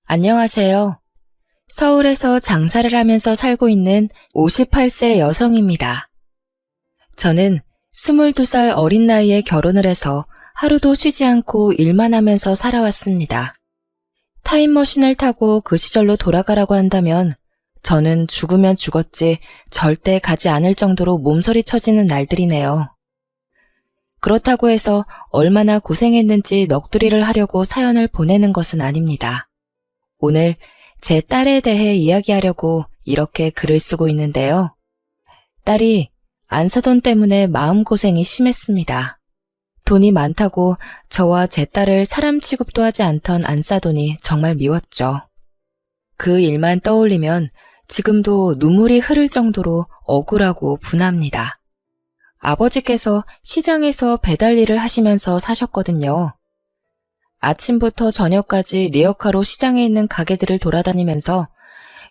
안녕하세요. 서울에서 장사를 하면서 살고 있는 58세 여성입니다. 저는 22살 어린 나이에 결혼을 해서 하루도 쉬지 않고 일만 하면서 살아왔습니다. 타임머신을 타고 그 시절로 돌아가라고 한다면 저는 죽으면 죽었지 절대 가지 않을 정도로 몸서리 쳐지는 날들이네요. 그렇다고 해서 얼마나 고생했는지 넋두리를 하려고 사연을 보내는 것은 아닙니다. 오늘 제 딸에 대해 이야기하려고 이렇게 글을 쓰고 있는데요. 딸이 안사돈 때문에 마음고생이 심했습니다. 돈이 많다고 저와 제 딸을 사람 취급도 하지 않던 안사돈이 정말 미웠죠. 그 일만 떠올리면 지금도 눈물이 흐를 정도로 억울하고 분합니다. 아버지께서 시장에서 배달 일을 하시면서 사셨거든요. 아침부터 저녁까지 리어카로 시장에 있는 가게들을 돌아다니면서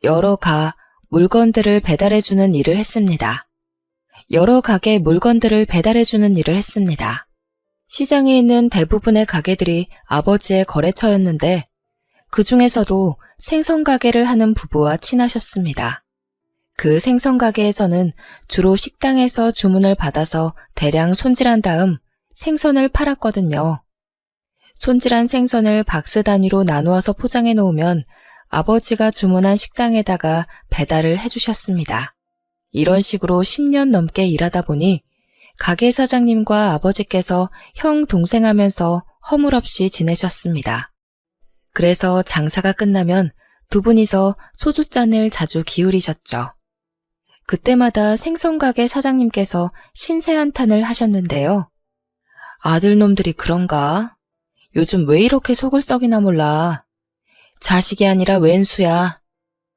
여러 물건들을 배달해주는 일을 했습니다. 여러 가게 물건들을 배달해주는 일을 했습니다. 시장에 있는 대부분의 가게들이 아버지의 거래처였는데 그 중에서도 생선 가게를 하는 부부와 친하셨습니다. 그 생선 가게에서는 주로 식당에서 주문을 받아서 대량 손질한 다음 생선을 팔았거든요. 손질한 생선을 박스 단위로 나누어서 포장해 놓으면 아버지가 주문한 식당에다가 배달을 해주셨습니다. 이런 식으로 10년 넘게 일하다 보니 가게 사장님과 아버지께서 형 동생 하면서 허물없이 지내셨습니다. 그래서 장사가 끝나면 두 분이서 소주잔을 자주 기울이셨죠. 그때마다 생선가게 사장님께서 신세 한탄을 하셨는데요. 아들놈들이 그런가? 요즘 왜 이렇게 속을 썩이나 몰라. 자식이 아니라 웬수야.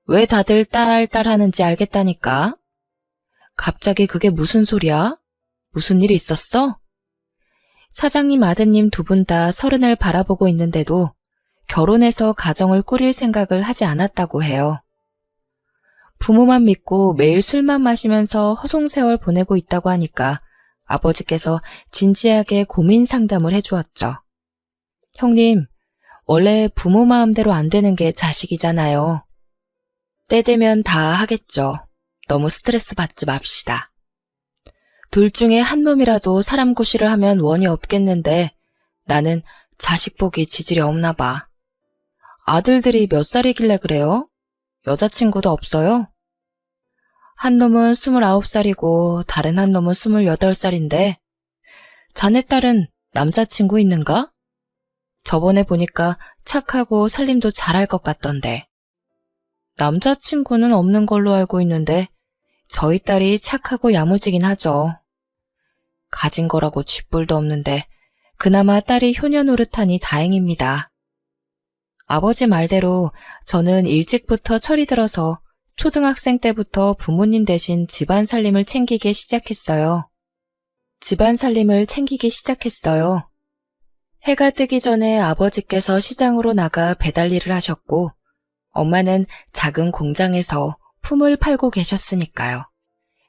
왜 다들 딸 하는지 알겠다니까. 갑자기 그게 무슨 소리야? 무슨 일 있었어? 사장님 아드님 두 분 다 30을 바라보고 있는데도 결혼해서 가정을 꾸릴 생각을 하지 않았다고 해요. 부모만 믿고 매일 술만 마시면서 허송세월 보내고 있다고 하니까 아버지께서 진지하게 고민 상담을 해주었죠. 형님, 원래 부모 마음대로 안 되는 게 자식이잖아요. 때 되면 다 하겠죠. 너무 스트레스 받지 맙시다. 둘 중에 한 놈이라도 사람 구실을 하면 원이 없겠는데 나는 자식 보기 지질이 없나 봐. 아들들이 몇 살이길래 그래요? 여자친구도 없어요? 한 놈은 29살이고 다른 한 놈은 28살인데 자네 딸은 남자친구 있는가? 저번에 보니까 착하고 살림도 잘할 것 같던데. 남자친구는 없는 걸로 알고 있는데 저희 딸이 착하고 야무지긴 하죠. 가진 거라고 쥐뿔도 없는데 그나마 딸이 효녀 노릇하니 다행입니다. 아버지 말대로 저는 일찍부터 철이 들어서 초등학생 때부터 부모님 대신 집안 살림을 챙기기 시작했어요. 해가 뜨기 전에 아버지께서 시장으로 나가 배달 일을 하셨고 엄마는 작은 공장에서 품을 팔고 계셨으니까요.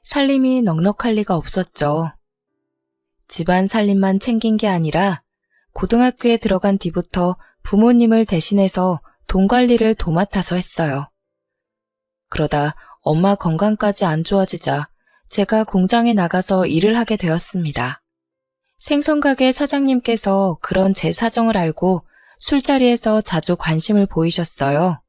살림이 넉넉할 리가 없었죠. 집안 살림만 챙긴 게 아니라 고등학교에 들어간 뒤부터 부모님을 대신해서 돈 관리를 도맡아서 했어요. 그러다 엄마 건강까지 안 좋아지자 제가 공장에 나가서 일을 하게 되었습니다. 생선가게 사장님께서 그런 제 사정을 알고 술자리에서 자주 관심을 보이셨어요.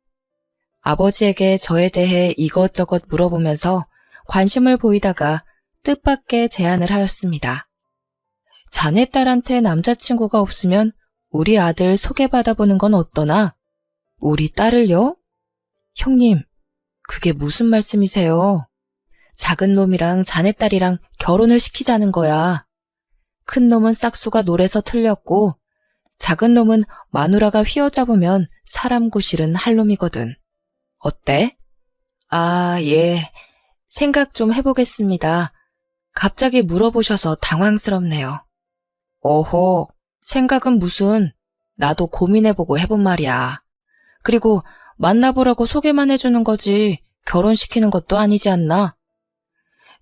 아버지에게 저에 대해 이것저것 물어보면서 관심을 보이다가 뜻밖의 제안을 하였습니다. 자네 딸한테 남자친구가 없으면 우리 아들 소개받아보는 건 어떠나? 우리 딸을요? 형님, 그게 무슨 말씀이세요? 작은 놈이랑 자네 딸이랑 결혼을 시키자는 거야. 큰 놈은 싹수가 노래서 틀렸고 작은 놈은 마누라가 휘어잡으면 사람 구실은 할 놈이거든. 어때? 아, 예. 생각 좀 해보겠습니다. 갑자기 물어보셔서 당황스럽네요. 어허, 생각은 무슨. 나도 고민해보고 해본 말이야. 그리고 만나보라고 소개만 해주는 거지 결혼시키는 것도 아니지 않나?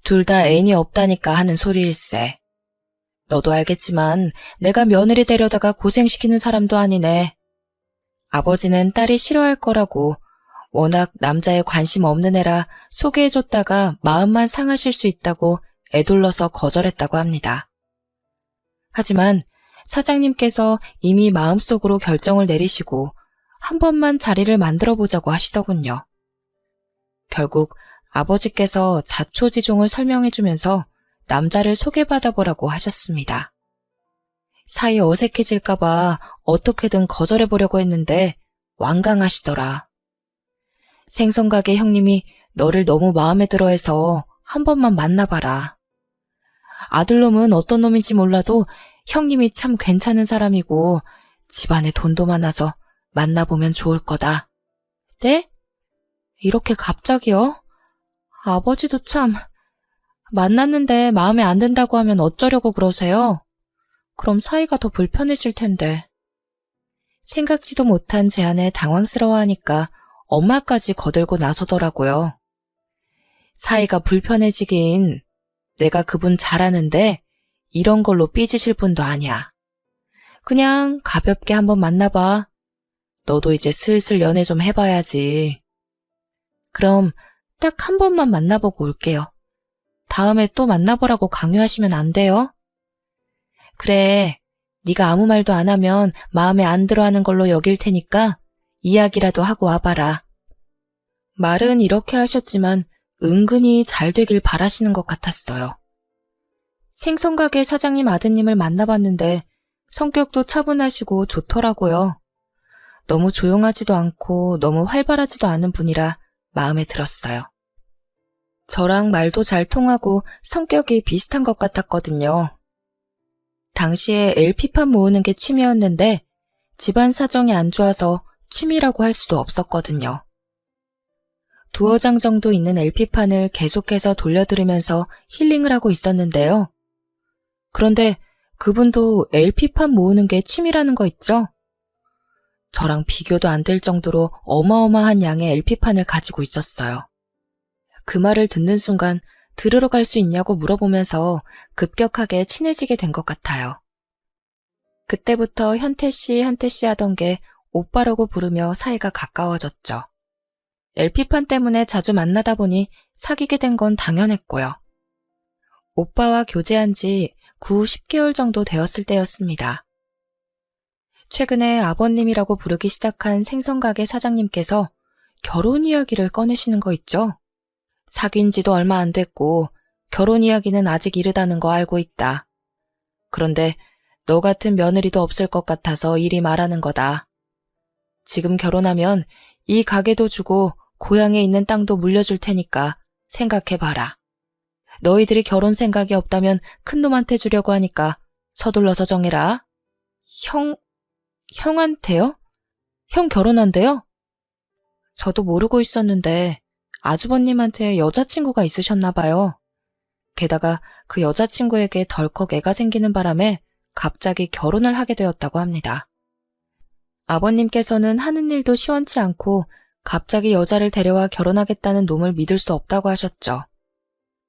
둘 다 애인이 없다니까 하는 소리일세. 너도 알겠지만 내가 며느리 데려다가 고생시키는 사람도 아니네. 아버지는 딸이 싫어할 거라고 워낙 남자에 관심 없는 애라 소개해줬다가 마음만 상하실 수 있다고 애둘러서 거절했다고 합니다. 하지만 사장님께서 이미 마음속으로 결정을 내리시고 한 번만 자리를 만들어 보자고 하시더군요. 결국 아버지께서 자초지종을 설명해주면서 남자를 소개받아보라고 하셨습니다. 사이 어색해질까봐 어떻게든 거절해보려고 했는데 완강하시더라. 생선가게 형님이 너를 너무 마음에 들어해서 한 번만 만나봐라. 아들놈은 어떤 놈인지 몰라도 형님이 참 괜찮은 사람이고 집안에 돈도 많아서 만나보면 좋을 거다. 네? 이렇게 갑자기요? 아버지도 참... 만났는데 마음에 안 든다고 하면 어쩌려고 그러세요? 그럼 사이가 더 불편해질 텐데. 생각지도 못한 제안에 당황스러워하니까 엄마까지 거들고 나서더라고요. 사이가 불편해지긴 내가 그분 잘 아는데 이런 걸로 삐지실 분도 아니야. 그냥 가볍게 한번 만나봐. 너도 이제 슬슬 연애 좀 해봐야지. 그럼 딱 한 번만 만나보고 올게요. 다음에 또 만나보라고 강요하시면 안 돼요? 그래, 네가 아무 말도 안 하면 마음에 안 들어하는 걸로 여길 테니까 이야기라도 하고 와봐라. 말은 이렇게 하셨지만 은근히 잘 되길 바라시는 것 같았어요. 생선가게 사장님 아드님을 만나봤는데 성격도 차분하시고 좋더라고요. 너무 조용하지도 않고 너무 활발하지도 않은 분이라 마음에 들었어요. 저랑 말도 잘 통하고 성격이 비슷한 것 같았거든요. 당시에 LP판 모으는 게 취미였는데 집안 사정이 안 좋아서 취미라고 할 수도 없었거든요. 두어 장 정도 있는 LP판을 계속해서 돌려들으면서 힐링을 하고 있었는데요. 그런데 그분도 LP판 모으는 게 취미라는 거 있죠? 저랑 비교도 안 될 정도로 어마어마한 양의 LP판을 가지고 있었어요. 그 말을 듣는 순간 들으러 갈 수 있냐고 물어보면서 급격하게 친해지게 된 것 같아요. 그때부터 현태씨 하던 게 오빠라고 부르며 사이가 가까워졌죠. LP판 때문에 자주 만나다 보니 사귀게 된 건 당연했고요. 오빠와 교제한 지 10개월 정도 되었을 때였습니다. 최근에 아버님이라고 부르기 시작한 생선가게 사장님께서 결혼 이야기를 꺼내시는 거 있죠? 사귄 지도 얼마 안 됐고 결혼 이야기는 아직 이르다는 거 알고 있다. 그런데 너 같은 며느리도 없을 것 같아서 이리 말하는 거다. 지금 결혼하면 이 가게도 주고 고향에 있는 땅도 물려줄 테니까 생각해봐라. 너희들이 결혼 생각이 없다면 큰놈한테 주려고 하니까 서둘러서 정해라. 형한테요? 형 결혼한대요? 저도 모르고 있었는데 아주버님한테 여자친구가 있으셨나 봐요. 게다가 그 여자친구에게 덜컥 애가 생기는 바람에 갑자기 결혼을 하게 되었다고 합니다. 아버님께서는 하는 일도 시원치 않고 갑자기 여자를 데려와 결혼하겠다는 놈을 믿을 수 없다고 하셨죠.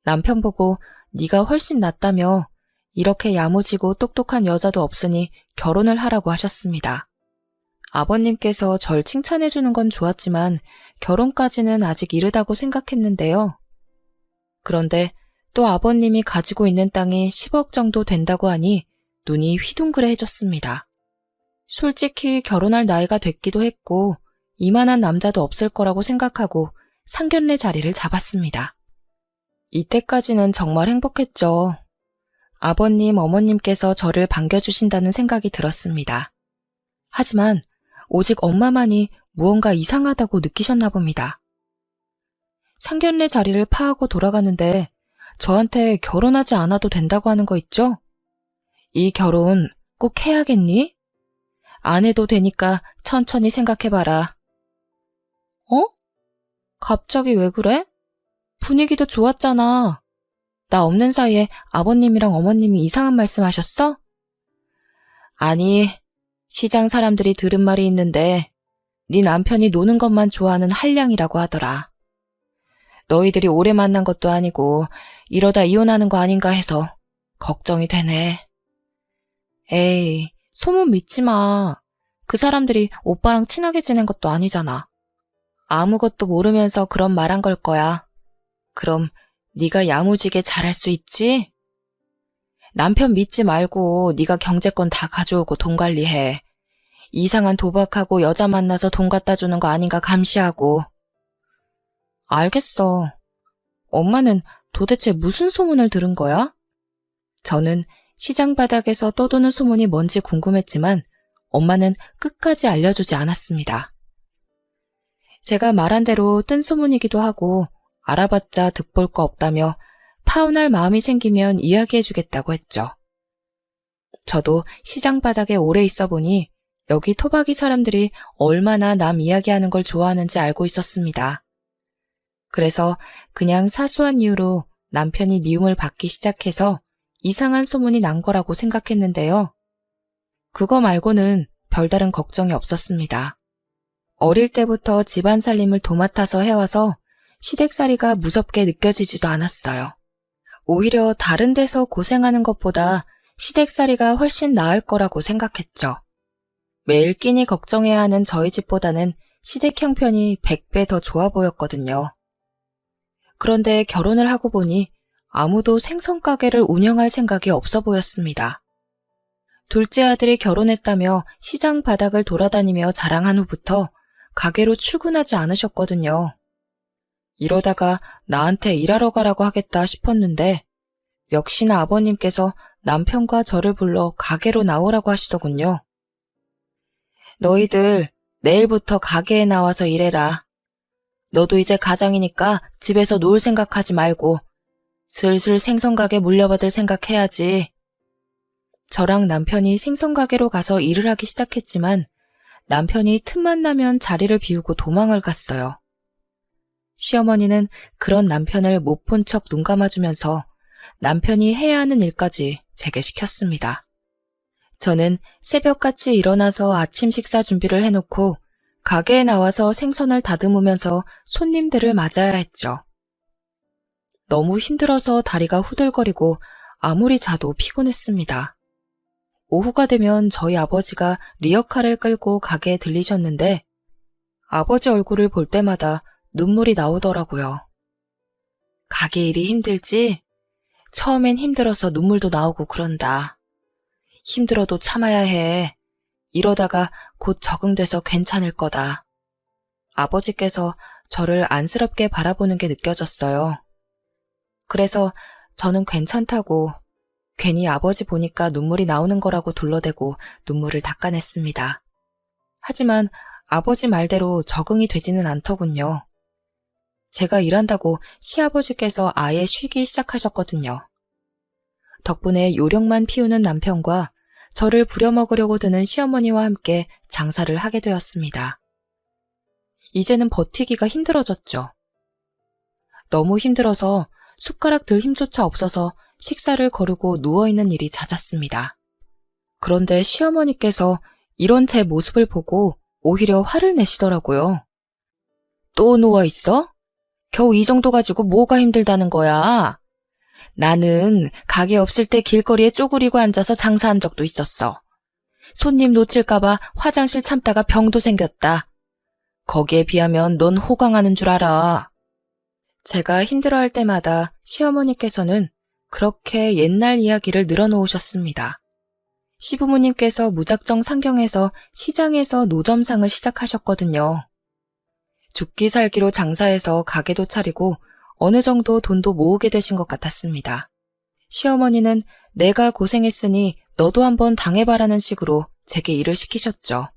남편 보고 네가 훨씬 낫다며 이렇게 야무지고 똑똑한 여자도 없으니 결혼을 하라고 하셨습니다. 아버님께서 절 칭찬해주는 건 좋았지만 결혼까지는 아직 이르다고 생각했는데요. 그런데 또 아버님이 가지고 있는 땅이 10억 정도 된다고 하니 눈이 휘둥그레해졌습니다. 솔직히 결혼할 나이가 됐기도 했고 이만한 남자도 없을 거라고 생각하고 상견례 자리를 잡았습니다. 이때까지는 정말 행복했죠. 아버님, 어머님께서 저를 반겨주신다는 생각이 들었습니다. 하지만 오직 엄마만이 무언가 이상하다고 느끼셨나 봅니다. 상견례 자리를 파하고 돌아가는데 저한테 결혼하지 않아도 된다고 하는 거 있죠? 이 결혼 꼭 해야겠니? 안 해도 되니까 천천히 생각해봐라. 어? 갑자기 왜 그래? 분위기도 좋았잖아. 나 없는 사이에 아버님이랑 어머님이 이상한 말씀하셨어? 아니, 시장 사람들이 들은 말이 있는데 네 남편이 노는 것만 좋아하는 한량이라고 하더라. 너희들이 오래 만난 것도 아니고 이러다 이혼하는 거 아닌가 해서 걱정이 되네. 에이, 소문 믿지 마. 그 사람들이 오빠랑 친하게 지낸 것도 아니잖아. 아무것도 모르면서 그런 말 한 걸 거야. 그럼 네가 야무지게 잘할 수 있지? 남편 믿지 말고 네가 경제권 다 가져오고 돈 관리해. 이상한 도박하고 여자 만나서 돈 갖다 주는 거 아닌가 감시하고. 알겠어. 엄마는 도대체 무슨 소문을 들은 거야? 저는 시장 바닥에서 떠도는 소문이 뭔지 궁금했지만 엄마는 끝까지 알려주지 않았습니다. 제가 말한 대로 뜬 소문이기도 하고 알아봤자 득볼 거 없다며 파혼할 마음이 생기면 이야기해주겠다고 했죠. 저도 시장 바닥에 오래 있어 보니 여기 토박이 사람들이 얼마나 남 이야기하는 걸 좋아하는지 알고 있었습니다. 그래서 그냥 사소한 이유로 남편이 미움을 받기 시작해서 이상한 소문이 난 거라고 생각했는데요. 그거 말고는 별다른 걱정이 없었습니다. 어릴 때부터 집안 살림을 도맡아서 해와서 시댁살이가 무섭게 느껴지지도 않았어요. 오히려 다른 데서 고생하는 것보다 시댁살이가 훨씬 나을 거라고 생각했죠. 매일 끼니 걱정해야 하는 저희 집보다는 시댁 형편이 100배 더 좋아 보였거든요. 그런데 결혼을 하고 보니 아무도 생선가게를 운영할 생각이 없어 보였습니다. 둘째 아들이 결혼했다며 시장 바닥을 돌아다니며 자랑한 후부터 가게로 출근하지 않으셨거든요. 이러다가 나한테 일하러 가라고 하겠다 싶었는데 역시나 아버님께서 남편과 저를 불러 가게로 나오라고 하시더군요. 너희들 내일부터 가게에 나와서 일해라. 너도 이제 가장이니까 집에서 놀 생각하지 말고 슬슬 생선가게 물려받을 생각해야지. 저랑 남편이 생선가게로 가서 일을 하기 시작했지만 남편이 틈만 나면 자리를 비우고 도망을 갔어요. 시어머니는 그런 남편을 못 본 척 눈 감아주면서 남편이 해야 하는 일까지 제게 시켰습니다. 저는 새벽같이 일어나서 아침 식사 준비를 해놓고 가게에 나와서 생선을 다듬으면서 손님들을 맞아야 했죠. 너무 힘들어서 다리가 후들거리고 아무리 자도 피곤했습니다. 오후가 되면 저희 아버지가 리어카를 끌고 가게에 들리셨는데 아버지 얼굴을 볼 때마다 눈물이 나오더라고요. 가게 일이 힘들지? 처음엔 힘들어서 눈물도 나오고 그런다. 힘들어도 참아야 해. 이러다가 곧 적응돼서 괜찮을 거다. 아버지께서 저를 안쓰럽게 바라보는 게 느껴졌어요. 그래서 저는 괜찮다고 괜히 아버지 보니까 눈물이 나오는 거라고 둘러대고 눈물을 닦아냈습니다. 하지만 아버지 말대로 적응이 되지는 않더군요. 제가 일한다고 시아버지께서 아예 쉬기 시작하셨거든요. 덕분에 요령만 피우는 남편과 저를 부려먹으려고 드는 시어머니와 함께 장사를 하게 되었습니다. 이제는 버티기가 힘들어졌죠. 너무 힘들어서 숟가락 들 힘조차 없어서 식사를 거르고 누워있는 일이 잦았습니다. 그런데 시어머니께서 이런 제 모습을 보고 오히려 화를 내시더라고요. 또 누워있어? 겨우 이 정도 가지고 뭐가 힘들다는 거야? 나는 가게 없을 때 길거리에 쪼그리고 앉아서 장사한 적도 있었어. 손님 놓칠까봐 화장실 참다가 병도 생겼다. 거기에 비하면 넌 호강하는 줄 알아. 제가 힘들어할 때마다 시어머니께서는 그렇게 옛날 이야기를 늘어놓으셨습니다. 시부모님께서 무작정 상경해서 시장에서 노점상을 시작하셨거든요. 죽기 살기로 장사해서 가게도 차리고 어느 정도 돈도 모으게 되신 것 같았습니다. 시어머니는 내가 고생했으니 너도 한번 당해봐라는 식으로 제게 일을 시키셨죠.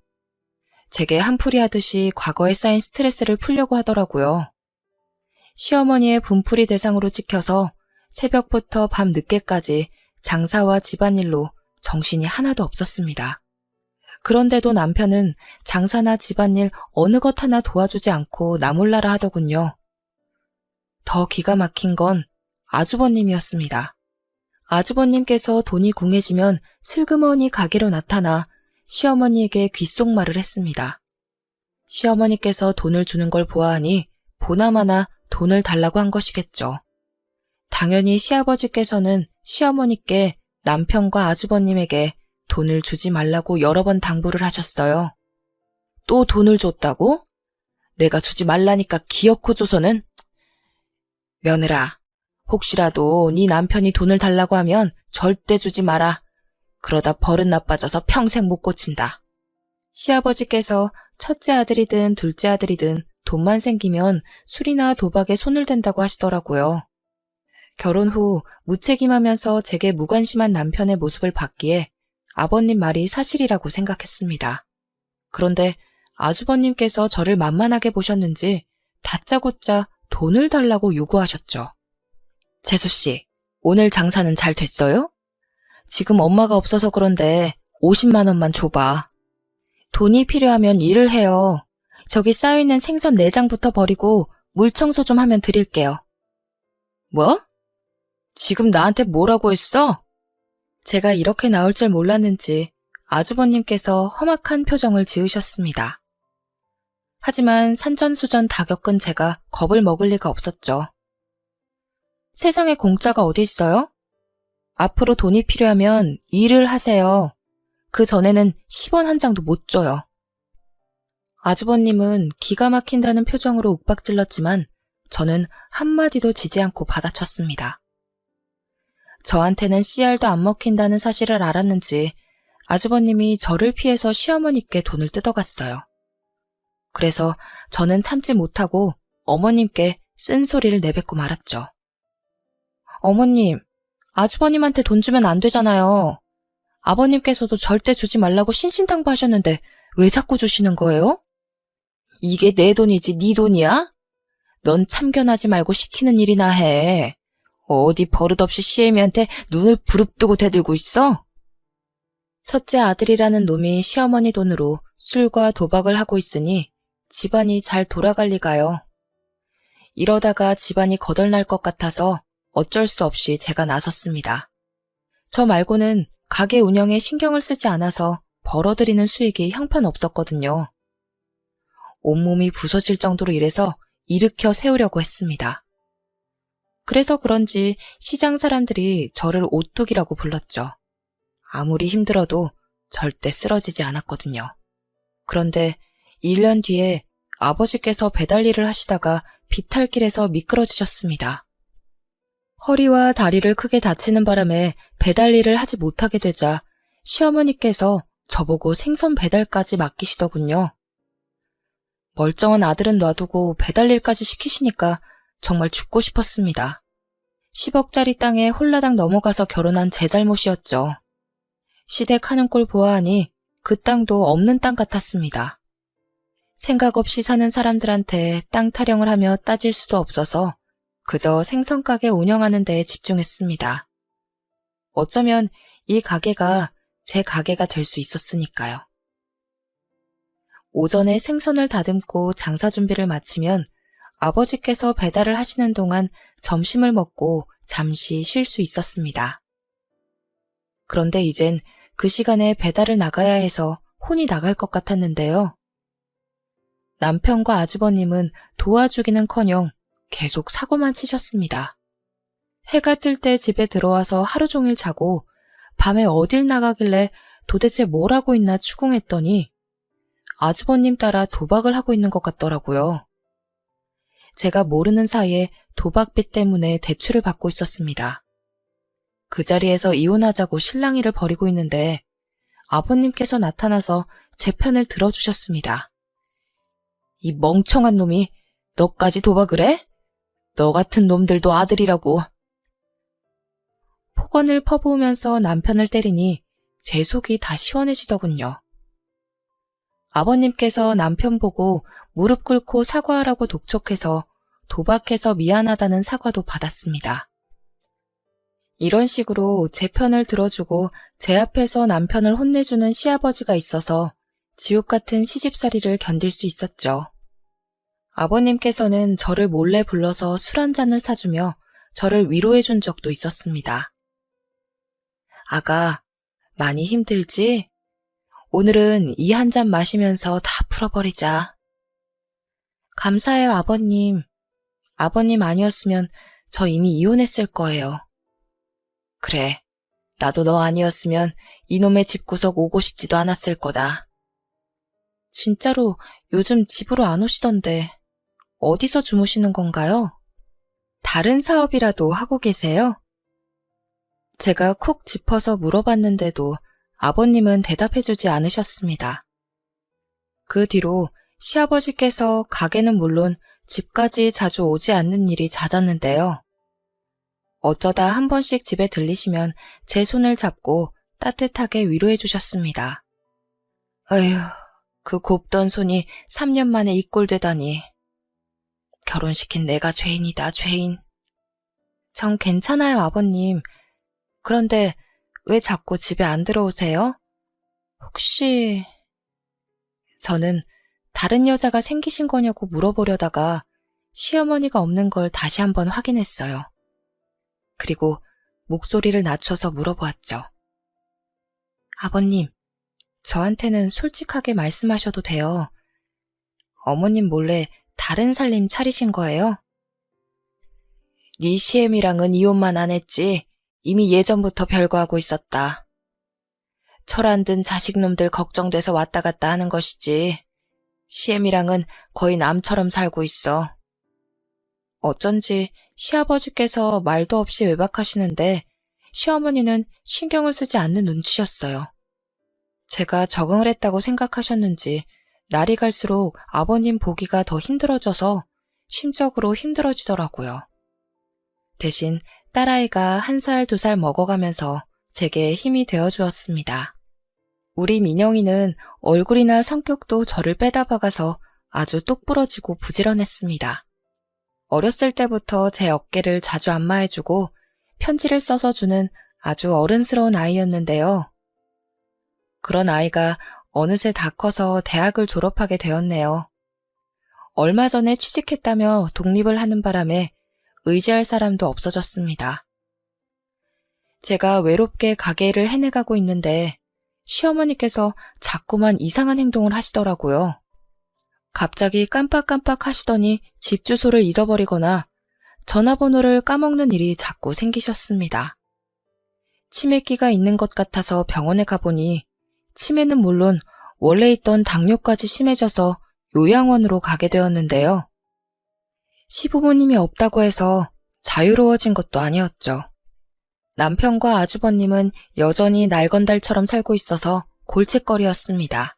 제게 한풀이 하듯이 과거에 쌓인 스트레스를 풀려고 하더라고요. 시어머니의 분풀이 대상으로 찍혀서 새벽부터 밤 늦게까지 장사와 집안일로 정신이 하나도 없었습니다. 그런데도 남편은 장사나 집안일 어느 것 하나 도와주지 않고 나몰라라 하더군요. 더 기가 막힌 건 아주버님이었습니다. 아주버님께서 돈이 궁해지면 슬그머니 가게로 나타나 시어머니에게 귓속말을 했습니다. 시어머니께서 돈을 주는 걸 보아하니 보나마나 돈을 달라고 한 것이겠죠. 당연히 시아버지께서는 시어머니께 남편과 아주버님에게 돈을 주지 말라고 여러 번 당부를 하셨어요. 또 돈을 줬다고? 내가 주지 말라니까 기어코 줘서는. 며느라, 혹시라도 네 남편이 돈을 달라고 하면 절대 주지 마라. 그러다 버릇 나빠져서 평생 못 고친다. 시아버지께서 첫째 아들이든 둘째 아들이든 돈만 생기면 술이나 도박에 손을 댄다고 하시더라고요. 결혼 후 무책임하면서 제게 무관심한 남편의 모습을 봤기에 아버님 말이 사실이라고 생각했습니다. 그런데 아주버님께서 저를 만만하게 보셨는지 다짜고짜 돈을 달라고 요구하셨죠. 재수씨, 오늘 장사는 잘 됐어요? 지금 엄마가 없어서 그런데 50만 원만 줘봐. 돈이 필요하면 일을 해요. 저기 쌓여있는 생선 4장부터 버리고 물 청소 좀 하면 드릴게요. 뭐? 지금 나한테 뭐라고 했어? 제가 이렇게 나올 줄 몰랐는지 아주버님께서 험악한 표정을 지으셨습니다. 하지만 산전수전 다 겪은 제가 겁을 먹을 리가 없었죠. 세상에 공짜가 어디 있어요? 앞으로 돈이 필요하면 일을 하세요. 그 전에는 10원 한 장도 못 줘요. 아주버님은 기가 막힌다는 표정으로 욱박질렀지만 저는 한마디도 지지 않고 받아쳤습니다. 저한테는 씨알도 안 먹힌다는 사실을 알았는지 아주버님이 저를 피해서 시어머니께 돈을 뜯어갔어요. 그래서 저는 참지 못하고 어머님께 쓴소리를 내뱉고 말았죠. 어머님, 아주버님한테 돈 주면 안 되잖아요. 아버님께서도 절대 주지 말라고 신신당부하셨는데 왜 자꾸 주시는 거예요? 이게 내 돈이지 네 돈이야? 넌 참견하지 말고 시키는 일이나 해. 어디 버릇없이 시애미한테 눈을 부릅뜨고 대들고 있어? 첫째 아들이라는 놈이 시어머니 돈으로 술과 도박을 하고 있으니 집안이 잘 돌아갈 리가요. 이러다가 집안이 거덜날 것 같아서 어쩔 수 없이 제가 나섰습니다. 저 말고는 가게 운영에 신경을 쓰지 않아서 벌어들이는 수익이 형편없었거든요. 온몸이 부서질 정도로 일해서 일으켜 세우려고 했습니다. 그래서 그런지 시장 사람들이 저를 오뚝이라고 불렀죠. 아무리 힘들어도 절대 쓰러지지 않았거든요. 그런데 1년 뒤에 아버지께서 배달 일을 하시다가 비탈길에서 미끄러지셨습니다. 허리와 다리를 크게 다치는 바람에 배달 일을 하지 못하게 되자 시어머니께서 저보고 생선 배달까지 맡기시더군요. 멀쩡한 아들은 놔두고 배달 일까지 시키시니까 정말 죽고 싶었습니다. 10억짜리 땅에 홀라당 넘어가서 결혼한 제 잘못이었죠. 시댁 하는 꼴 보아하니 그 땅도 없는 땅 같았습니다. 생각 없이 사는 사람들한테 땅 타령을 하며 따질 수도 없어서 그저 생선가게 운영하는 데에 집중했습니다. 어쩌면 이 가게가 제 가게가 될 수 있었으니까요. 오전에 생선을 다듬고 장사 준비를 마치면 아버지께서 배달을 하시는 동안 점심을 먹고 잠시 쉴 수 있었습니다. 그런데 이젠 그 시간에 배달을 나가야 해서 혼이 나갈 것 같았는데요. 남편과 아주버님은 도와주기는커녕 계속 사고만 치셨습니다. 해가 뜰 때 집에 들어와서 하루 종일 자고 밤에 어딜 나가길래 도대체 뭘 하고 있나 추궁했더니 아주버님 따라 도박을 하고 있는 것 같더라고요. 제가 모르는 사이에 도박빚 때문에 대출을 받고 있었습니다. 그 자리에서 이혼하자고 실랑이를 벌이고 있는데 아버님께서 나타나서 제 편을 들어주셨습니다. 이 멍청한 놈이 너까지 도박을 해? 너 같은 놈들도 아들이라고. 폭언을 퍼부으면서 남편을 때리니 제 속이 다 시원해지더군요. 아버님께서 남편 보고 무릎 꿇고 사과하라고 독촉해서 도박해서 미안하다는 사과도 받았습니다. 이런 식으로 제 편을 들어주고 제 앞에서 남편을 혼내주는 시아버지가 있어서 지옥 같은 시집살이를 견딜 수 있었죠. 아버님께서는 저를 몰래 불러서 술 한 잔을 사주며 저를 위로해 준 적도 있었습니다. 아가, 많이 힘들지? 오늘은 이 한 잔 마시면서 다 풀어버리자. 감사해요, 아버님. 아버님 아니었으면 저 이미 이혼했을 거예요. 그래, 나도 너 아니었으면 이놈의 집구석 오고 싶지도 않았을 거다. 진짜로 요즘 집으로 안 오시던데 어디서 주무시는 건가요? 다른 사업이라도 하고 계세요? 제가 콕 짚어서 물어봤는데도 아버님은 대답해주지 않으셨습니다. 그 뒤로 시아버지께서 가게는 물론 집까지 자주 오지 않는 일이 잦았는데요. 어쩌다 한 번씩 집에 들리시면 제 손을 잡고 따뜻하게 위로해 주셨습니다. 어휴, 그 곱던 손이 3년 만에 이 꼴 되다니. 결혼시킨 내가 죄인이다, 죄인. 전 괜찮아요, 아버님. 그런데 왜 자꾸 집에 안 들어오세요? 혹시... 저는 다른 여자가 생기신 거냐고 물어보려다가 시어머니가 없는 걸 다시 한번 확인했어요. 그리고 목소리를 낮춰서 물어보았죠. 아버님, 저한테는 솔직하게 말씀하셔도 돼요. 어머님 몰래 다른 살림 차리신 거예요? 네 시엠이랑은 이혼만 안 했지 이미 예전부터 별거하고 있었다. 철 안 든 자식놈들 걱정돼서 왔다 갔다 하는 것이지. 시엠이랑은 거의 남처럼 살고 있어. 어쩐지 시아버지께서 말도 없이 외박하시는데 시어머니는 신경을 쓰지 않는 눈치셨어요. 제가 적응을 했다고 생각하셨는지 날이 갈수록 아버님 보기가 더 힘들어져서 심적으로 힘들어지더라고요. 대신 딸아이가 1살, 2살 먹어가면서 제게 힘이 되어주었습니다. 우리 민영이는 얼굴이나 성격도 저를 빼다박아서 아주 똑부러지고 부지런했습니다. 어렸을 때부터 제 어깨를 자주 안마해주고 편지를 써서 주는 아주 어른스러운 아이였는데요. 그런 아이가 어느새 다 커서 대학을 졸업하게 되었네요. 얼마 전에 취직했다며 독립을 하는 바람에 의지할 사람도 없어졌습니다. 제가 외롭게 가게를 해내가고 있는데 시어머니께서 자꾸만 이상한 행동을 하시더라고요. 갑자기 깜빡깜빡 하시더니 집 주소를 잊어버리거나 전화번호를 까먹는 일이 자꾸 생기셨습니다. 치매기가 있는 것 같아서 병원에 가보니 치매는 물론 원래 있던 당뇨까지 심해져서 요양원으로 가게 되었는데요. 시부모님이 없다고 해서 자유로워진 것도 아니었죠. 남편과 아주버님은 여전히 날건달처럼 살고 있어서 골칫거리였습니다.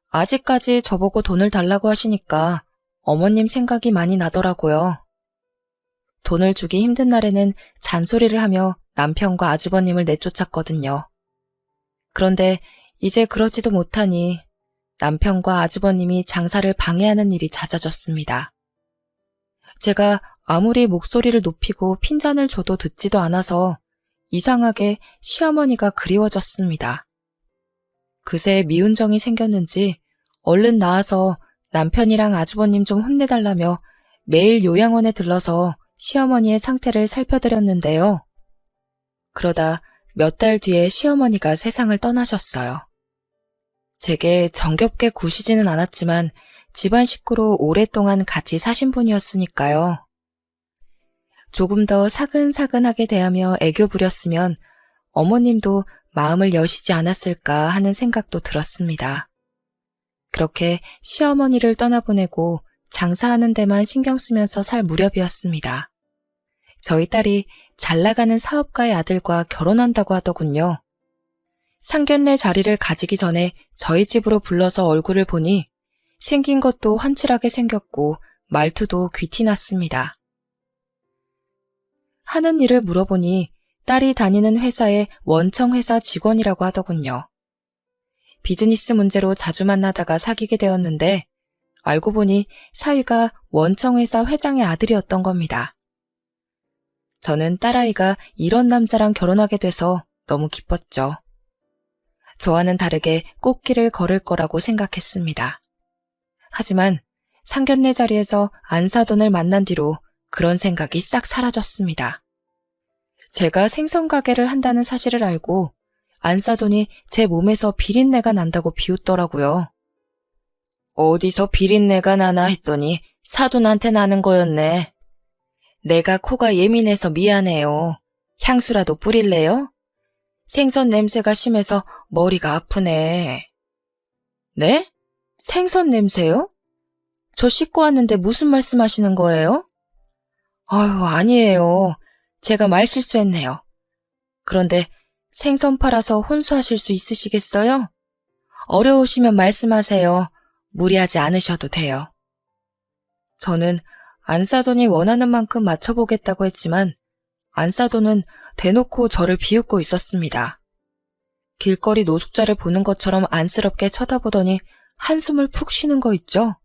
아직까지 저보고 돈을 달라고 하시니까 어머님 생각이 많이 나더라고요. 돈을 주기 힘든 날에는 잔소리를 하며 남편과 아주버님을 내쫓았거든요. 그런데 이제 그러지도 못하니 남편과 아주버님이 장사를 방해하는 일이 잦아졌습니다. 제가 아무리 목소리를 높이고 핀잔을 줘도 듣지도 않아서 이상하게 시어머니가 그리워졌습니다. 그새 미운 정이 생겼는지 얼른 나와서 남편이랑 아주버님 좀 혼내달라며 매일 요양원에 들러서 시어머니의 상태를 살펴드렸는데요. 그러다 몇 달 뒤에 시어머니가 세상을 떠나셨어요. 제게 정겹게 구시지는 않았지만 집안 식구로 오랫동안 같이 사신 분이었으니까요. 조금 더 사근사근하게 대하며 애교 부렸으면 어머님도 마음을 여시지 않았을까 하는 생각도 들었습니다. 그렇게 시어머니를 떠나보내고 장사하는 데만 신경 쓰면서 살 무렵이었습니다. 저희 딸이 잘나가는 사업가의 아들과 결혼한다고 하더군요. 상견례 자리를 가지기 전에 저희 집으로 불러서 얼굴을 보니 생긴 것도 훤칠하게 생겼고 말투도 귀티났습니다. 하는 일을 물어보니 딸이 다니는 회사의 원청회사 직원이라고 하더군요. 비즈니스 문제로 자주 만나다가 사귀게 되었는데 알고 보니 사위가 원청회사 회장의 아들이었던 겁니다. 저는 딸아이가 이런 남자랑 결혼하게 돼서 너무 기뻤죠. 저와는 다르게 꽃길을 걸을 거라고 생각했습니다. 하지만 상견례 자리에서 안사돈을 만난 뒤로 그런 생각이 싹 사라졌습니다. 제가 생선 가게를 한다는 사실을 알고 안사돈이 제 몸에서 비린내가 난다고 비웃더라고요. 어디서 비린내가 나나 했더니 사돈한테 나는 거였네. 내가 코가 예민해서 미안해요. 향수라도 뿌릴래요? 생선 냄새가 심해서 머리가 아프네. 네? 생선 냄새요? 저 씻고 왔는데 무슨 말씀하시는 거예요? 아유, 아니에요. 제가 말 실수했네요. 그런데 생선 팔아서 혼수하실 수 있으시겠어요? 어려우시면 말씀하세요. 무리하지 않으셔도 돼요. 저는 안사돈이 원하는 만큼 맞춰보겠다고 했지만 안사돈은 대놓고 저를 비웃고 있었습니다. 길거리 노숙자를 보는 것처럼 안쓰럽게 쳐다보더니 한숨을 푹 쉬는 거 있죠?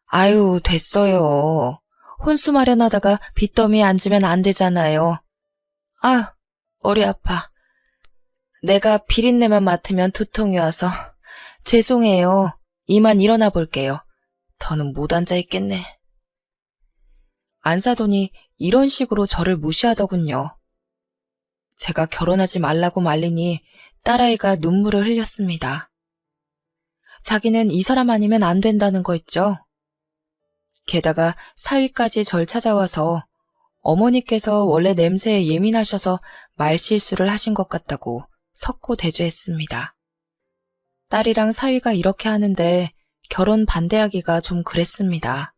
아유, 됐어요. 혼수 마련하다가 빚더미에 앉으면 안 되잖아요. 아, 머리 아파. 내가 비린내만 맡으면 두통이 와서 죄송해요. 이만 일어나 볼게요. 더는 못 앉아 있겠네. 안사돈이 이런 식으로 저를 무시하더군요. 제가 결혼하지 말라고 말리니 딸아이가 눈물을 흘렸습니다. 자기는 이 사람 아니면 안 된다는 거 있죠. 게다가 사위까지 절 찾아와서 어머니께서 원래 냄새에 예민하셔서 말실수를 하신 것 같다고 석고대죄했습니다. 딸이랑 사위가 이렇게 하는데 결혼 반대하기가 좀 그랬습니다.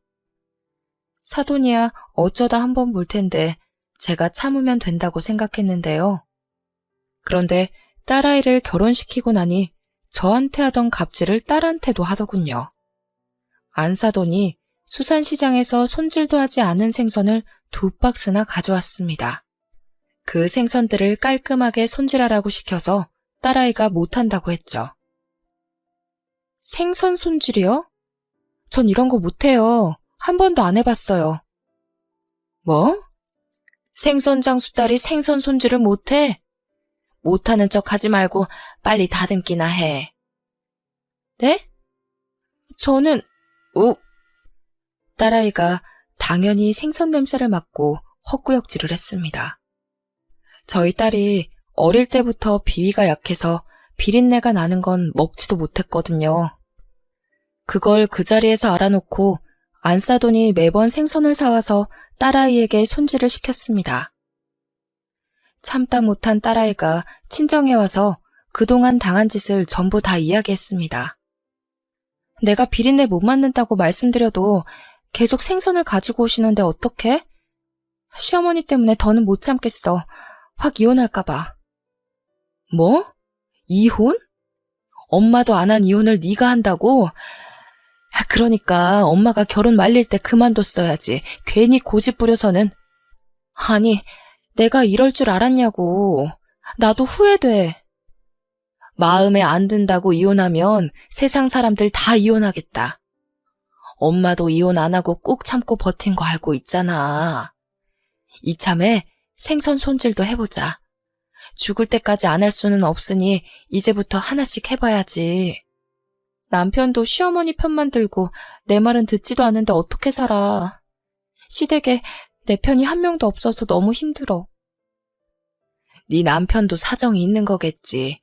사돈이야 어쩌다 한번 볼 텐데 제가 참으면 된다고 생각했는데요. 그런데 딸아이를 결혼시키고 나니 저한테 하던 갑질을 딸한테도 하더군요. 안사돈이 수산시장에서 손질도 하지 않은 생선을 2박스나 가져왔습니다. 그 생선들을 깔끔하게 손질하라고 시켜서 딸아이가 못한다고 했죠. 생선 손질이요? 전 이런 거 못해요. 한 번도 안 해봤어요. 뭐? 생선 장수 딸이 생선 손질을 못해? 못하는 척 하지 말고 빨리 다듬기나 해. 네? 저는, 딸아이가 당연히 생선 냄새를 맡고 헛구역질을 했습니다. 저희 딸이 어릴 때부터 비위가 약해서 비린내가 나는 건 먹지도 못했거든요. 그걸 그 자리에서 알아놓고 안사돈이 매번 생선을 사와서 딸아이에게 손질을 시켰습니다. 참다 못한 딸아이가 친정에 와서 그동안 당한 짓을 전부 다 이야기했습니다. 내가 비린내 못 맡는다고 말씀드려도 계속 생선을 가지고 오시는데 어떡해? 시어머니 때문에 더는 못 참겠어. 확 이혼할까봐. 뭐? 이혼? 엄마도 안 한 이혼을 네가 한다고? 그러니까 엄마가 결혼 말릴 때 그만뒀어야지. 괜히 고집 부려서는. 아니, 내가 이럴 줄 알았냐고. 나도 후회돼. 마음에 안 든다고 이혼하면 세상 사람들 다 이혼하겠다. 엄마도 이혼 안 하고 꾹 참고 버틴 거 알고 있잖아. 이참에 생선 손질도 해보자. 죽을 때까지 안 할 수는 없으니 이제부터 하나씩 해봐야지. 남편도 시어머니 편만 들고 내 말은 듣지도 않는데 어떻게 살아. 시댁에 내 편이 한 명도 없어서 너무 힘들어. 네 남편도 사정이 있는 거겠지.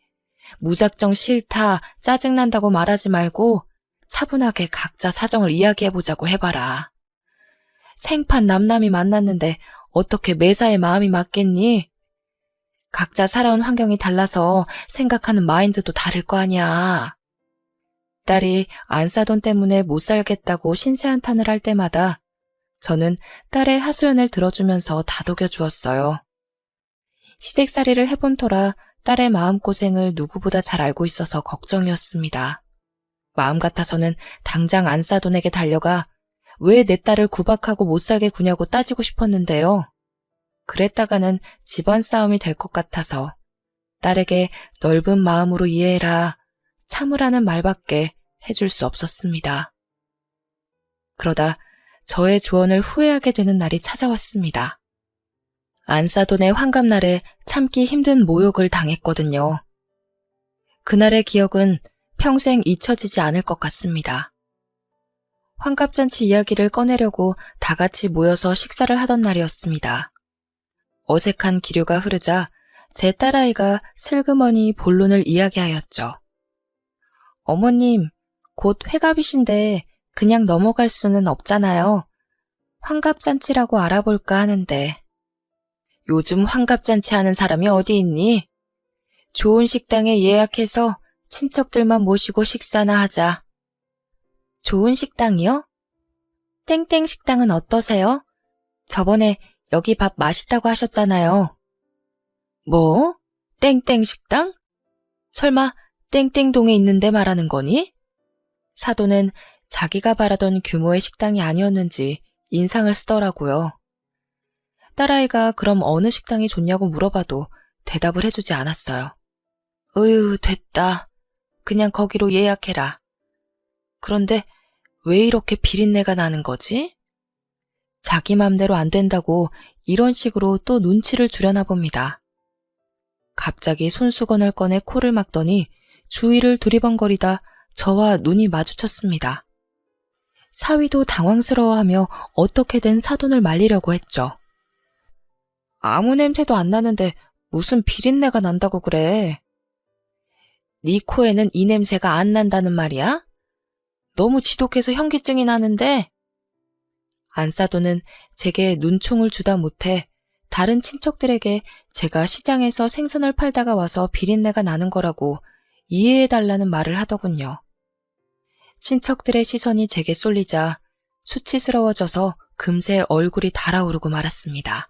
무작정 싫다, 짜증난다고 말하지 말고 차분하게 각자 사정을 이야기해보자고 해봐라. 생판 남남이 만났는데 어떻게 매사에 마음이 맞겠니? 각자 살아온 환경이 달라서 생각하는 마인드도 다를 거 아니야. 딸이 안사돈 때문에 못 살겠다고 신세한탄을 할 때마다 저는 딸의 하소연을 들어주면서 다독여 주었어요. 시댁살이를 해본 터라 딸의 마음고생을 누구보다 잘 알고 있어서 걱정이었습니다. 마음 같아서는 당장 안사돈에게 달려가 왜 내 딸을 구박하고 못 살게 구냐고 따지고 싶었는데요. 그랬다가는 집안 싸움이 될 것 같아서 딸에게 넓은 마음으로 이해해라, 참으라는 말밖에 해줄 수 없었습니다. 그러다 저의 조언을 후회하게 되는 날이 찾아왔습니다. 안사돈의 환갑날에 참기 힘든 모욕을 당했거든요. 그날의 기억은 평생 잊혀지지 않을 것 같습니다. 환갑잔치 이야기를 꺼내려고 다 같이 모여서 식사를 하던 날이었습니다. 어색한 기류가 흐르자 제 딸아이가 슬그머니 본론을 이야기하였죠. 어머님, 곧 회갑이신데 그냥 넘어갈 수는 없잖아요. 환갑잔치라고 알아볼까 하는데. 요즘 환갑잔치 하는 사람이 어디 있니? 좋은 식당에 예약해서 친척들만 모시고 식사나 하자. 좋은 식당이요? 땡땡 식당은 어떠세요? 저번에 여기 밥 맛있다고 하셨잖아요. 뭐? 땡땡 식당? 설마 땡땡동에 있는데 말하는 거니? 사돈은 자기가 바라던 규모의 식당이 아니었는지 인상을 쓰더라고요. 딸아이가 그럼 어느 식당이 좋냐고 물어봐도 대답을 해주지 않았어요. 으유, 됐다. 그냥 거기로 예약해라. 그런데 왜 이렇게 비린내가 나는 거지? 자기 맘대로 안 된다고 이런 식으로 또 눈치를 주려나 봅니다. 갑자기 손수건을 꺼내 코를 막더니 주위를 두리번거리다 저와 눈이 마주쳤습니다. 사위도 당황스러워하며 어떻게든 사돈을 말리려고 했죠. 아무 냄새도 안 나는데 무슨 비린내가 난다고 그래. 네 코에는 이 냄새가 안 난다는 말이야? 너무 지독해서 현기증이 나는데? 안사돈은 제게 눈총을 주다 못해 다른 친척들에게 제가 시장에서 생선을 팔다가 와서 비린내가 나는 거라고 이해해달라는 말을 하더군요. 친척들의 시선이 제게 쏠리자 수치스러워져서 금세 얼굴이 달아오르고 말았습니다.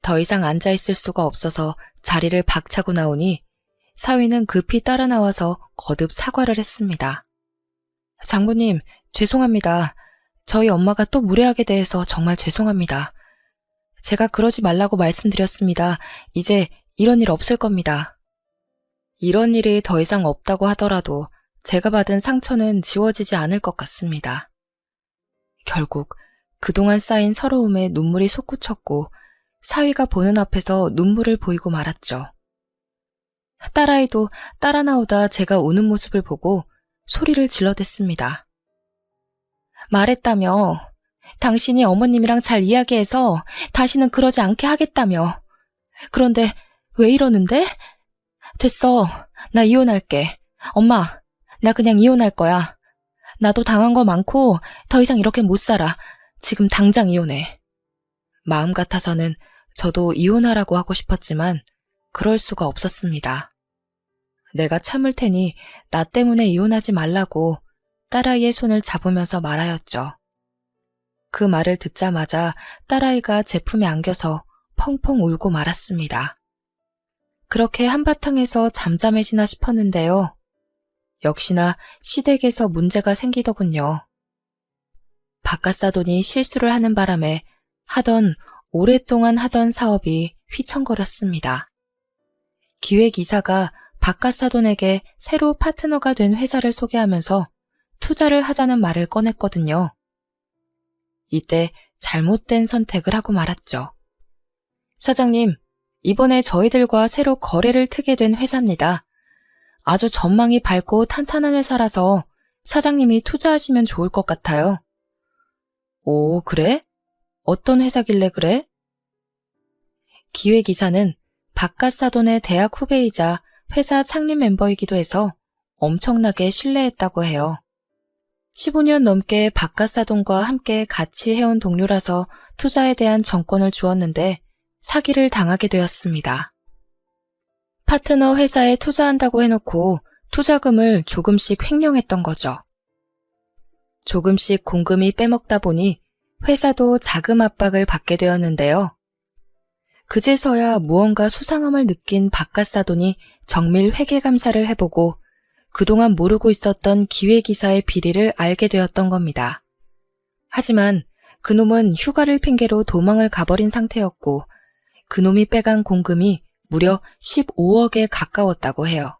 더 이상 앉아있을 수가 없어서 자리를 박차고 나오니 사위는 급히 따라 나와서 거듭 사과를 했습니다. 장모님, 죄송합니다. 저희 엄마가 또 무례하게 대해서 정말 죄송합니다. 제가 그러지 말라고 말씀드렸습니다. 이제 이런 일 없을 겁니다. 이런 일이 더 이상 없다고 하더라도 제가 받은 상처는 지워지지 않을 것 같습니다. 결국 그동안 쌓인 서러움에 눈물이 솟구쳤고 사위가 보는 앞에서 눈물을 보이고 말았죠. 딸아이도 따라 나오다 제가 우는 모습을 보고 소리를 질러댔습니다. 말했다며. 당신이 어머님이랑 잘 이야기해서 다시는 그러지 않게 하겠다며. 그런데 왜 이러는데? 됐어. 나 이혼할게. 엄마, 나 그냥 이혼할 거야. 나도 당한 거 많고 더 이상 이렇게 못 살아. 지금 당장 이혼해. 마음 같아서는 저도 이혼하라고 하고 싶었지만 그럴 수가 없었습니다. 내가 참을 테니 나 때문에 이혼하지 말라고 딸아이의 손을 잡으면서 말하였죠. 그 말을 듣자마자 딸아이가 제 품에 안겨서 펑펑 울고 말았습니다. 그렇게 한바탕에서 잠잠해지나 싶었는데요. 역시나 시댁에서 문제가 생기더군요. 바깥사돈이 실수를 하는 바람에 오랫동안 하던 사업이 휘청거렸습니다. 기획이사가 바깥사돈에게 새로 파트너가 된 회사를 소개하면서 투자를 하자는 말을 꺼냈거든요. 이때 잘못된 선택을 하고 말았죠. 사장님, 이번에 저희들과 새로 거래를 트게 된 회사입니다. 아주 전망이 밝고 탄탄한 회사라서 사장님이 투자하시면 좋을 것 같아요. 오, 그래? 어떤 회사길래 그래? 기획이사는 바깥사돈의 대학 후배이자 회사 창립 멤버이기도 해서 엄청나게 신뢰했다고 해요. 15년 넘게 바깥사돈과 함께 같이 해온 동료라서 투자에 대한 정권을 주었는데 사기를 당하게 되었습니다. 파트너 회사에 투자한다고 해놓고 투자금을 조금씩 횡령했던 거죠. 조금씩 공금이 빼먹다 보니 회사도 자금 압박을 받게 되었는데요. 그제서야 무언가 수상함을 느낀 바깥사돈이 정밀 회계감사를 해보고 그동안 모르고 있었던 기획이사의 비리를 알게 되었던 겁니다. 하지만 그놈은 휴가를 핑계로 도망을 가버린 상태였고 그놈이 빼간 공금이 무려 15억에 가까웠다고 해요.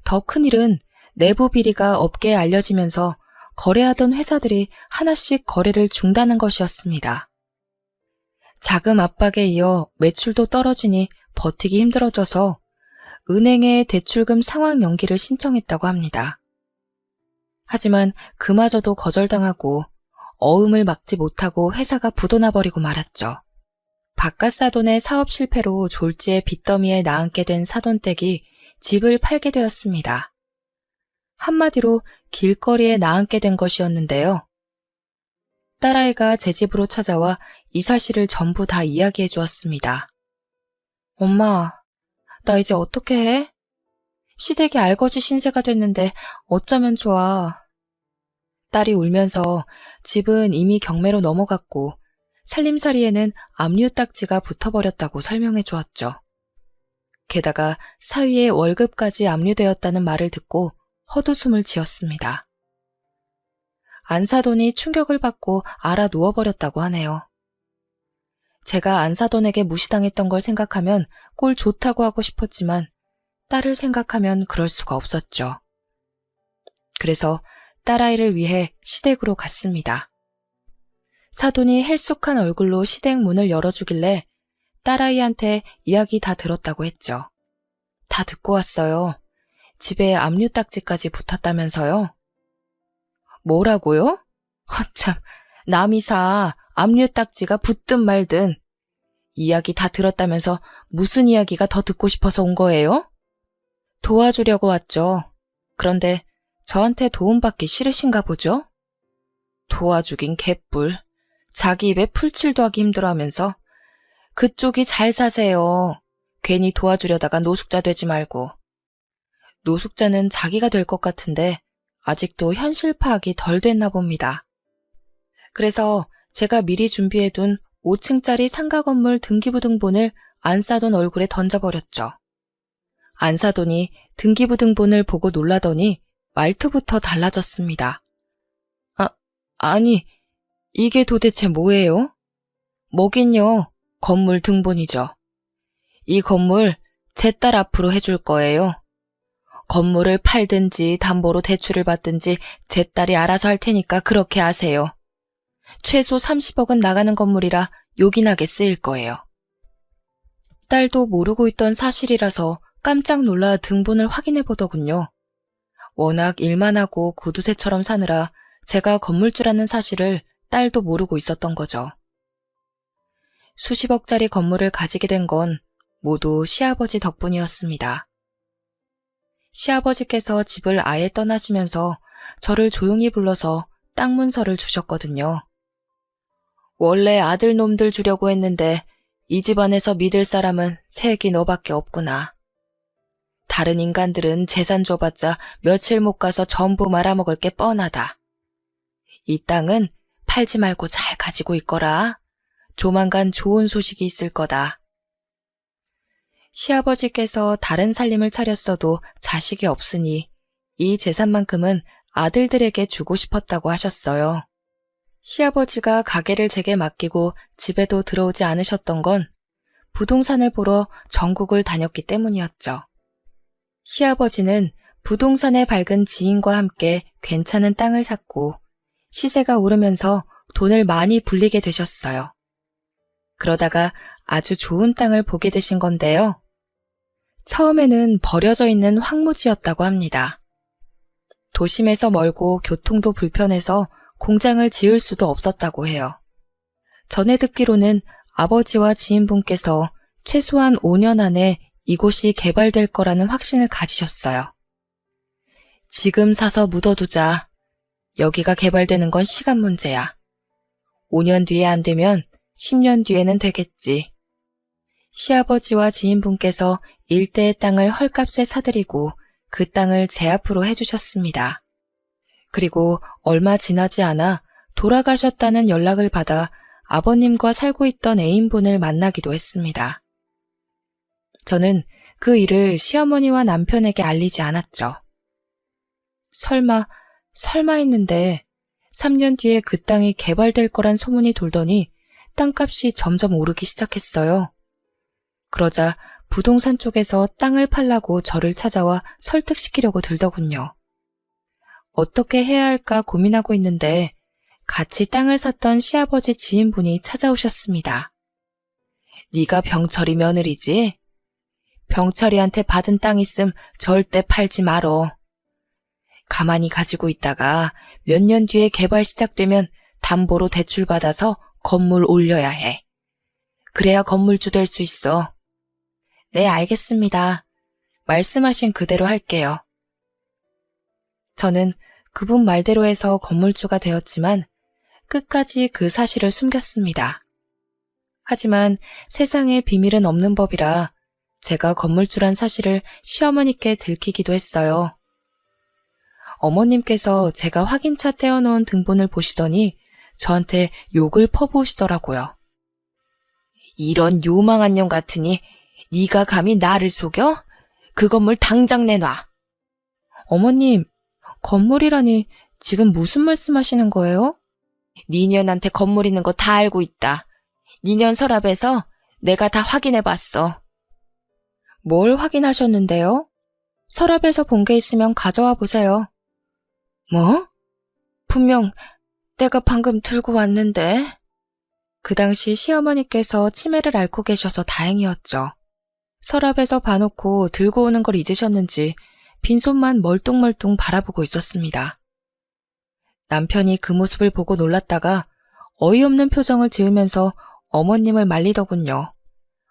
더 큰일은 내부 비리가 업계에 알려지면서 거래하던 회사들이 하나씩 거래를 중단한 것이었습니다. 자금 압박에 이어 매출도 떨어지니 버티기 힘들어져서 은행에 대출금 상환 연기를 신청했다고 합니다. 하지만 그마저도 거절당하고 어음을 막지 못하고 회사가 부도나버리고 말았죠. 바깥사돈의 사업 실패로 졸지에 빚더미에 나앉게 된 사돈댁이 집을 팔게 되었습니다. 한마디로 길거리에 나앉게 된 것이었는데요. 딸아이가 제 집으로 찾아와 이 사실을 전부 다 이야기해 주었습니다. 엄마, 나 이제 어떻게 해? 시댁이 알거지 신세가 됐는데 어쩌면 좋아. 딸이 울면서 집은 이미 경매로 넘어갔고 살림살이에는 압류 딱지가 붙어버렸다고 설명해 주었죠. 게다가 사위의 월급까지 압류되었다는 말을 듣고 헛웃음을 지었습니다. 안 사돈이 충격을 받고 알아 누워버렸다고 하네요. 제가 안 사돈에게 무시당했던 걸 생각하면 꼴 좋다고 하고 싶었지만 딸을 생각하면 그럴 수가 없었죠. 그래서 딸아이를 위해 시댁으로 갔습니다. 사돈이 헬쑥한 얼굴로 시댁 문을 열어주길래 딸아이한테 이야기 다 들었다고 했죠. 다 듣고 왔어요. 집에 압류 딱지까지 붙었다면서요? 뭐라고요? 참, 남이사 압류 딱지가 붙든 말든 이야기 다 들었다면서 무슨 이야기가 더 듣고 싶어서 온 거예요? 도와주려고 왔죠. 그런데 저한테 도움받기 싫으신가 보죠? 도와주긴 개뿔. 자기 입에 풀칠도 하기 힘들어하면서 그쪽이 잘 사세요. 괜히 도와주려다가 노숙자 되지 말고. 노숙자는 자기가 될 것 같은데 아직도 현실 파악이 덜 됐나 봅니다. 그래서 제가 미리 준비해둔 5층짜리 상가 건물 등기부등본을 안사돈 얼굴에 던져버렸죠. 안사돈이 등기부등본을 보고 놀라더니 말투부터 달라졌습니다. 아니, 이게 도대체 뭐예요? 뭐긴요, 건물 등본이죠. 이 건물 제 딸 앞으로 해줄 거예요. 건물을 팔든지 담보로 대출을 받든지 제 딸이 알아서 할 테니까 그렇게 하세요. 최소 30억은 나가는 건물이라 요긴하게 쓰일 거예요. 딸도 모르고 있던 사실이라서 깜짝 놀라 등본을 확인해 보더군요. 워낙 일만 하고 구두쇠처럼 사느라 제가 건물주라는 사실을 딸도 모르고 있었던 거죠. 수십억짜리 건물을 가지게 된 건 모두 시아버지 덕분이었습니다. 시아버지께서 집을 아예 떠나시면서 저를 조용히 불러서 땅 문서를 주셨거든요. 원래 아들 놈들 주려고 했는데 이 집안에서 믿을 사람은 색이 너밖에 없구나. 다른 인간들은 재산 줘봤자 며칠 못 가서 전부 말아먹을 게 뻔하다. 이 땅은 팔지 말고 잘 가지고 있거라. 조만간 좋은 소식이 있을 거다. 시아버지께서 다른 살림을 차렸어도 자식이 없으니 이 재산만큼은 아들들에게 주고 싶었다고 하셨어요. 시아버지가 가게를 제게 맡기고 집에도 들어오지 않으셨던 건 부동산을 보러 전국을 다녔기 때문이었죠. 시아버지는 부동산에 밝은 지인과 함께 괜찮은 땅을 샀고 시세가 오르면서 돈을 많이 불리게 되셨어요. 그러다가 아주 좋은 땅을 보게 되신 건데요. 처음에는 버려져 있는 황무지였다고 합니다. 도심에서 멀고 교통도 불편해서 공장을 지을 수도 없었다고 해요. 전에 듣기로는 아버지와 지인분께서 최소한 5년 안에 이곳이 개발될 거라는 확신을 가지셨어요. 지금 사서 묻어두자. 여기가 개발되는 건 시간 문제야. 5년 뒤에 안 되면 10년 뒤에는 되겠지. 시아버지와 지인분께서 일대의 땅을 헐값에 사들이고 그 땅을 제 앞으로 해주셨습니다. 그리고 얼마 지나지 않아 돌아가셨다는 연락을 받아 아버님과 살고 있던 애인분을 만나기도 했습니다. 저는 그 일을 시어머니와 남편에게 알리지 않았죠. 설마 했는데 3년 뒤에 그 땅이 개발될 거란 소문이 돌더니 땅값이 점점 오르기 시작했어요. 그러자 부동산 쪽에서 땅을 팔라고 저를 찾아와 설득시키려고 들더군요. 어떻게 해야 할까 고민하고 있는데 같이 땅을 샀던 시아버지 지인분이 찾아오셨습니다. 네가 병철이 며느리지? 병철이한테 받은 땅 있음 절대 팔지 말어. 가만히 가지고 있다가 몇 년 뒤에 개발 시작되면 담보로 대출받아서 건물 올려야 해. 그래야 건물주 될 수 있어. 네, 알겠습니다. 말씀하신 그대로 할게요. 저는 그분 말대로 해서 건물주가 되었지만 끝까지 그 사실을 숨겼습니다. 하지만 세상에 비밀은 없는 법이라 제가 건물주란 사실을 시어머니께 들키기도 했어요. 어머님께서 제가 확인차 떼어놓은 등본을 보시더니 저한테 욕을 퍼부으시더라고요. 이런 요망한 년 같으니 네가 감히 나를 속여? 그 건물 당장 내놔. 어머님, 건물이라니 지금 무슨 말씀하시는 거예요? 니년한테 건물 있는 거 다 알고 있다. 니년 서랍에서 내가 다 확인해봤어. 뭘 확인하셨는데요? 서랍에서 본 게 있으면 가져와 보세요. 뭐? 분명 내가 방금 들고 왔는데. 그 당시 시어머니께서 치매를 앓고 계셔서 다행이었죠. 서랍에서 봐놓고 들고 오는 걸 잊으셨는지 빈손만 멀뚱멀뚱 바라보고 있었습니다. 남편이 그 모습을 보고 놀랐다가 어이없는 표정을 지으면서 어머님을 말리더군요.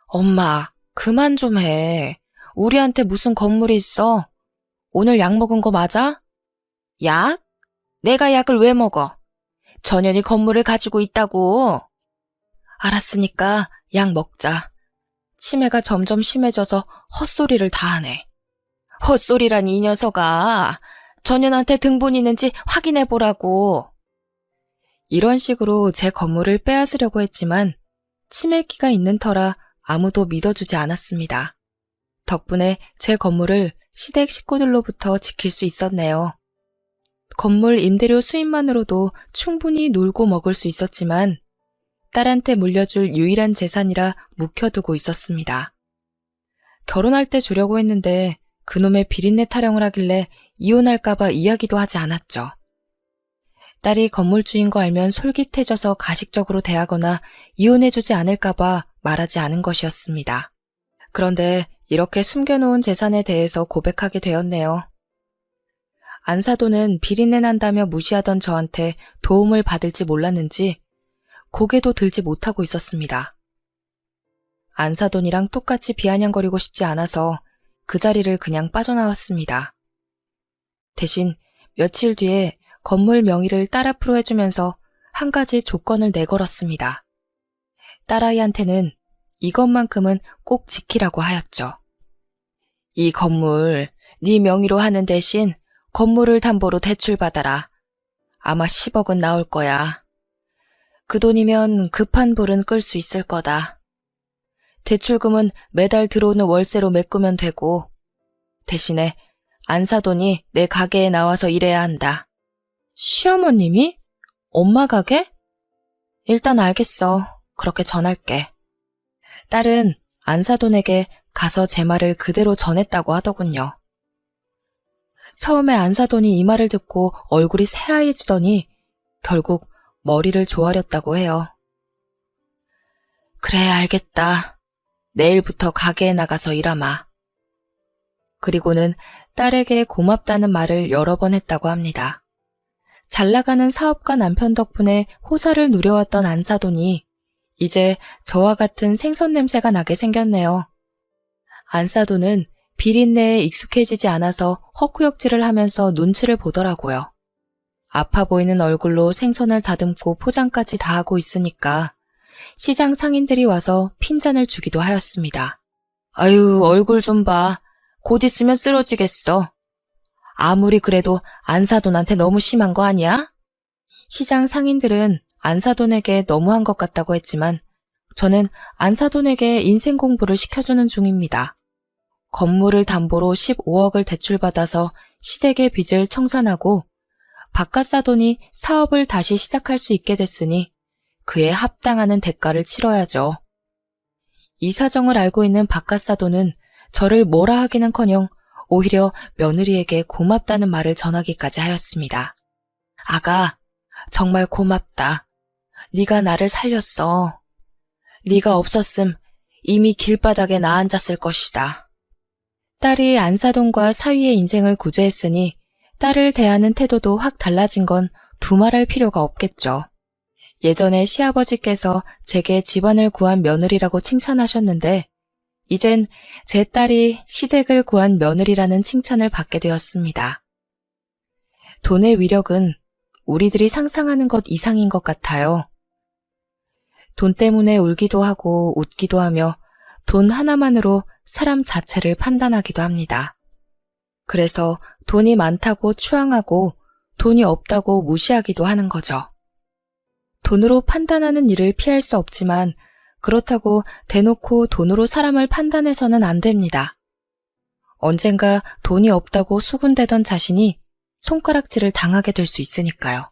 엄마, 그만 좀 해. 우리한테 무슨 건물이 있어? 오늘 약 먹은 거 맞아? 약? 내가 약을 왜 먹어? 전현이 건물을 가지고 있다고. 알았으니까 약 먹자. 치매가 점점 심해져서 헛소리를 다 하네. 헛소리라니 이 녀석아. 전현한테 등본 있는지 확인해보라고. 이런 식으로 제 건물을 빼앗으려고 했지만 치매기가 있는 터라 아무도 믿어주지 않았습니다. 덕분에 제 건물을 시댁 식구들로부터 지킬 수 있었네요. 건물 임대료 수입만으로도 충분히 놀고 먹을 수 있었지만 딸한테 물려줄 유일한 재산이라 묵혀두고 있었습니다. 결혼할 때 주려고 했는데 그놈의 비린내 타령을 하길래 이혼할까봐 이야기도 하지 않았죠. 딸이 건물주인 거 알면 솔깃해져서 가식적으로 대하거나 이혼해주지 않을까봐 말하지 않은 것이었습니다. 그런데 이렇게 숨겨놓은 재산에 대해서 고백하게 되었네요. 안사돈은 비린내 난다며 무시하던 저한테 도움을 받을지 몰랐는지 고개도 들지 못하고 있었습니다. 안사돈이랑 똑같이 비아냥거리고 싶지 않아서 그 자리를 그냥 빠져나왔습니다. 대신 며칠 뒤에 건물 명의를 딸 앞으로 해주면서 한 가지 조건을 내걸었습니다. 딸아이한테는 이것만큼은 꼭 지키라고 하였죠. 이 건물 네 명의로 하는 대신 건물을 담보로 대출받아라. 아마 10억은 나올 거야. 그 돈이면 급한 불은 끌 수 있을 거다. 대출금은 매달 들어오는 월세로 메꾸면 되고 대신에 안사돈이 내 가게에 나와서 일해야 한다. 시어머님이? 엄마 가게? 일단 알겠어. 그렇게 전할게. 딸은 안사돈에게 가서 제 말을 그대로 전했다고 하더군요. 처음에 안사돈이 이 말을 듣고 얼굴이 새하얘지더니 결국 머리를 조아렸다고 해요. 그래, 알겠다. 내일부터 가게에 나가서 일하마. 그리고는 딸에게 고맙다는 말을 여러 번 했다고 합니다. 잘나가는 사업가 남편 덕분에 호사를 누려왔던 안사돈이 이제 저와 같은 생선 냄새가 나게 생겼네요. 안사돈은 비린내에 익숙해지지 않아서 헛구역질을 하면서 눈치를 보더라고요. 아파 보이는 얼굴로 생선을 다듬고 포장까지 다 하고 있으니까 시장 상인들이 와서 핀잔을 주기도 하였습니다. 아유, 얼굴 좀 봐. 곧 있으면 쓰러지겠어. 아무리 그래도 안사돈한테 너무 심한 거 아니야? 시장 상인들은 안사돈에게 너무한 것 같다고 했지만 저는 안사돈에게 인생 공부를 시켜주는 중입니다. 건물을 담보로 15억을 대출받아서 시댁의 빚을 청산하고 바깥사돈이 사업을 다시 시작할 수 있게 됐으니 그에 합당하는 대가를 치러야죠. 이 사정을 알고 있는 바깥사돈은 저를 뭐라 하기는커녕 오히려 며느리에게 고맙다는 말을 전하기까지 하였습니다. 아가, 정말 고맙다. 네가 나를 살렸어. 네가 없었음 이미 길바닥에 나 앉았을 것이다. 딸이 안사돈과 사위의 인생을 구제했으니 딸을 대하는 태도도 확 달라진 건 두말할 필요가 없겠죠. 예전에 시아버지께서 제게 집안을 구한 며느리라고 칭찬하셨는데 이젠 제 딸이 시댁을 구한 며느리라는 칭찬을 받게 되었습니다. 돈의 위력은 우리들이 상상하는 것 이상인 것 같아요. 돈 때문에 울기도 하고 웃기도 하며 돈 하나만으로 사람 자체를 판단하기도 합니다. 그래서 돈이 많다고 추앙하고 돈이 없다고 무시하기도 하는 거죠. 돈으로 판단하는 일을 피할 수 없지만 그렇다고 대놓고 돈으로 사람을 판단해서는 안 됩니다. 언젠가 돈이 없다고 수군대던 자신이 손가락질을 당하게 될 수 있으니까요.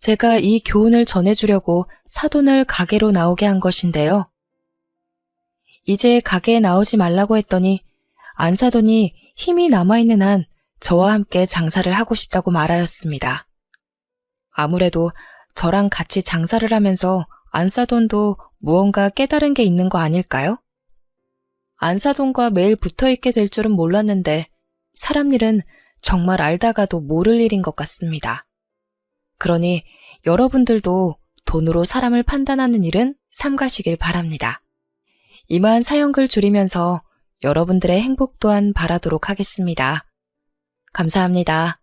제가 이 교훈을 전해주려고 사돈을 가게로 나오게 한 것인데요. 이제 가게에 나오지 말라고 했더니 안사돈이 힘이 남아있는 한 저와 함께 장사를 하고 싶다고 말하였습니다. 아무래도 저랑 같이 장사를 하면서 안사돈도 무언가 깨달은 게 있는 거 아닐까요? 안사돈과 매일 붙어있게 될 줄은 몰랐는데 사람 일은 정말 알다가도 모를 일인 것 같습니다. 그러니 여러분들도 돈으로 사람을 판단하는 일은 삼가시길 바랍니다. 이만 사연글 줄이면서 여러분들의 행복 또한 바라도록 하겠습니다. 감사합니다.